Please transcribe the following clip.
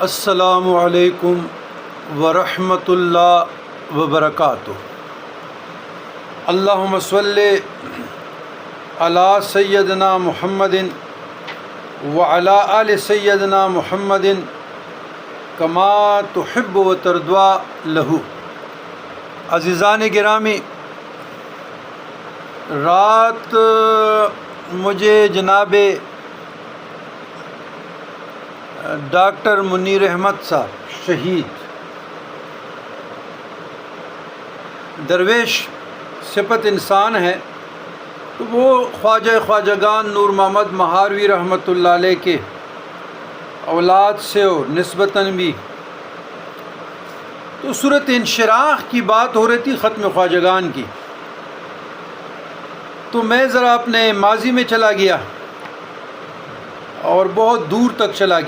السلام علیکم ورحمۃ اللہ وبرکاتہ۔ اللہم صلی علی سیدنا محمد وعلی آل سیدنا محمد کما تحب و ترضی لہ۔ عزیزان گرامی، رات مجھے جناب ڈاکٹر منیر احمد صاحب شہید درویش صفت انسان ہے، تو وہ خواجگان نور محمد مہاروی رحمۃ اللہ علیہ کے اولاد سے اور نسبتاً بھی تو صورت انشراح کی بات ہو رہی تھی، ختم خواجگان کی، تو میں ذرا اپنے ماضی میں چلا گیا اور بہت دور تک چلا گیا۔